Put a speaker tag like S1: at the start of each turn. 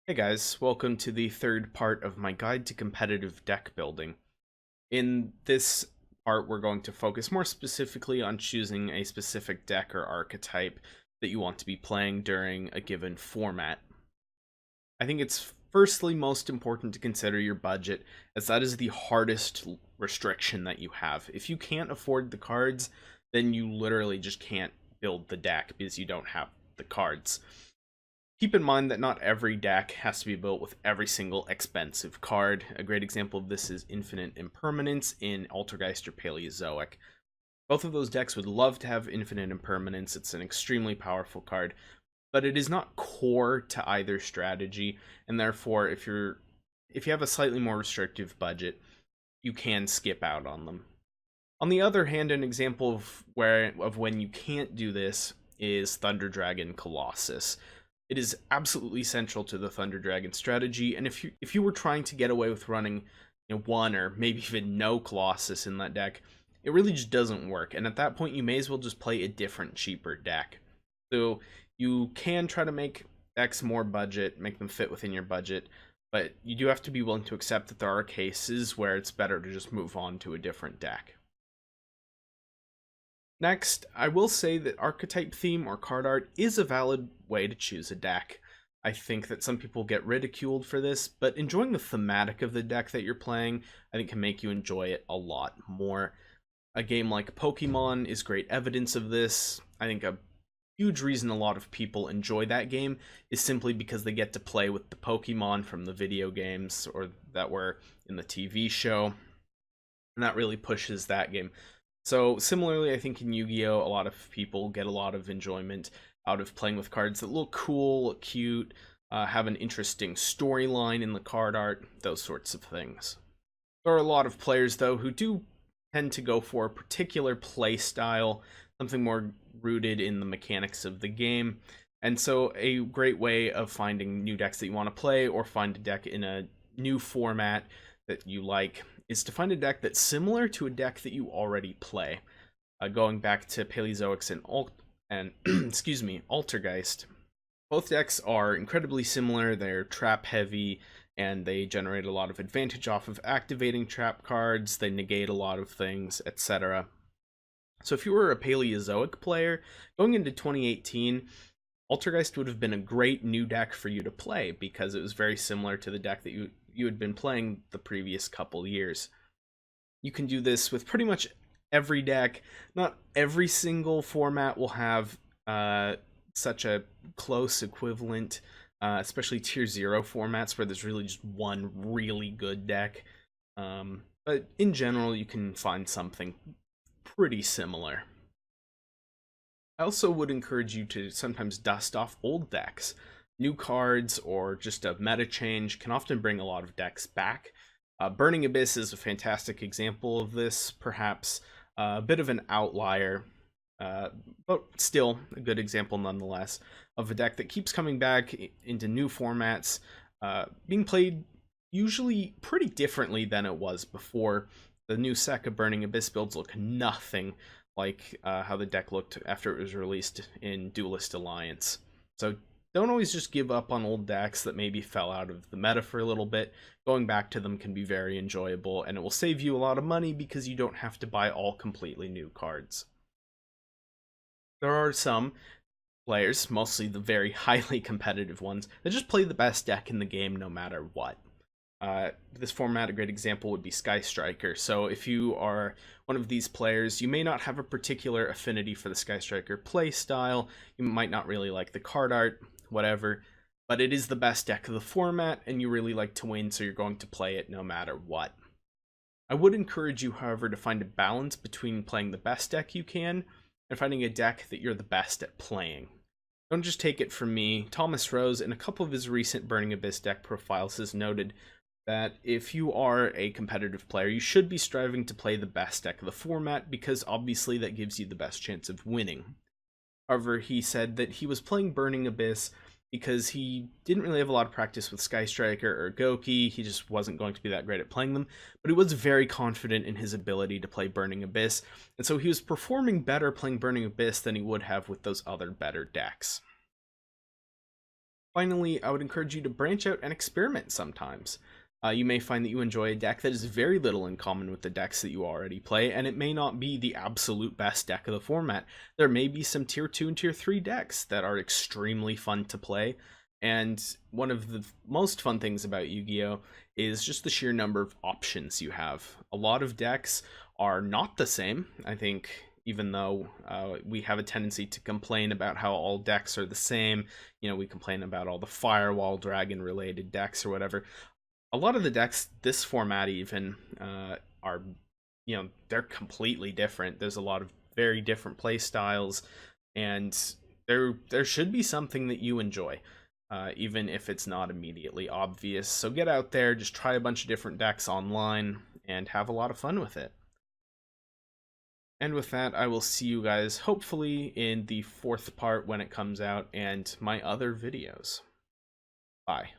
S1: Hey guys, welcome to the third part of my guide to competitive deck building. In this part, we're going to focus more specifically on choosing a specific deck or archetype that you want to be playing during a given format. I think it's firstly most important to consider your budget, as that is the hardest restriction that you have. If you can't afford the cards, then you literally just can't build the deck because you don't have the cards. Keep in mind that not every deck has to be built with every single expensive card. A great example of this is Infinite Impermanence in Altergeist or Paleozoic. Both of those decks would love to have Infinite Impermanence. It's an extremely powerful card, but it is not core to either strategy, and therefore if you have a slightly more restrictive budget, you can skip out on them. On the other hand, an example of when you can't do this is Thunder Dragon Colossus. It is absolutely central to the Thunder Dragon strategy, and if you were trying to get away with running, one or maybe even no Colossus in that deck, it really just doesn't work. And at that point, you may as well just play a different, cheaper deck. So you can try to make decks more budget, make them fit within your budget, but you do have to be willing to accept that there are cases where it's better to just move on to a different deck. Next, I will say that archetype theme or card art is a valid way to choose a deck. I think that some people get ridiculed for this, but enjoying the thematic of the deck that you're playing, I think can make you enjoy it a lot more. A game like Pokemon is great evidence of this. I think a huge reason a lot of people enjoy that game is simply because they get to play with the Pokemon from the video games or that were in the TV show, and that really pushes that game. So similarly, I think in Yu-Gi-Oh, a lot of people get a lot of enjoyment out of playing with cards that look cool, look cute, have an interesting storyline in the card art, those sorts of things. There are a lot of players, though, who do tend to go for a particular play style, something more rooted in the mechanics of the game. And so a great way of finding new decks that you want to play or find a deck in a new format that you like is to find a deck that's similar to a deck that you already play. Going back to Paleozoics and excuse me, Altergeist, both decks are incredibly similar. They're trap heavy, and they generate a lot of advantage off of activating trap cards. They negate a lot of things, etc. So if you were a Paleozoic player going into 2018, Altergeist would have been a great new deck for you to play because it was very similar to the deck that you had been playing the previous couple years. You can do this with pretty much every deck. Not every single format will have such a close equivalent, especially tier 0 formats where there's really just one really good deck. But in general, you can find something pretty similar. I also would encourage you to sometimes dust off old decks. New cards or just a meta change can often bring a lot of decks back. Burning Abyss is a fantastic example of this, perhaps a bit of an outlier, but still a good example nonetheless, of a deck that keeps coming back into new formats, being played usually pretty differently than it was before. The new set of Burning Abyss builds look nothing like how the deck looked after it was released in Duelist Alliance. So don't always just give up on old decks that maybe fell out of the meta for a little bit. Going back to them can be very enjoyable, and it will save you a lot of money because you don't have to buy all completely new cards. There are some players, mostly the very highly competitive ones, that just play the best deck in the game no matter what. This format, a great example would be Sky Striker. So if you are one of these players, you may not have a particular affinity for the Sky Striker play style, you might not really like the card art, whatever, but it is the best deck of the format, and you really like to win, so you're going to play it no matter what. I would encourage you, however, to find a balance between playing the best deck you can and finding a deck that you're the best at playing. Don't just take it from me. Thomas Rose, in a couple of his recent Burning Abyss deck profiles, has noted that if you are a competitive player, you should be striving to play the best deck of the format because obviously that gives you the best chance of winning. However, he said that he was playing Burning Abyss because he didn't really have a lot of practice with Sky Striker or Goki. He just wasn't going to be that great at playing them, but he was very confident in his ability to play Burning Abyss, and so he was performing better playing Burning Abyss than he would have with those other better decks. Finally, I would encourage you to branch out and experiment sometimes. You may find that you enjoy a deck that is very little in common with the decks that you already play, and it may not be the absolute best deck of the format. There may be some tier 2 and tier 3 decks that are extremely fun to play, and one of the most fun things about Yu-Gi-Oh! Is just the sheer number of options you have. A lot of decks are not the same. I think even though we have a tendency to complain about how all decks are the same, we complain about all the Firewall Dragon related decks or whatever. A lot of the decks this format even are, they're completely different. There's a lot of very different play styles, and there should be something that you enjoy, even if it's not immediately obvious. So get out there, just try a bunch of different decks online, and have a lot of fun with it. And with that, I will see you guys hopefully in the 4th part when it comes out, and my other videos. Bye.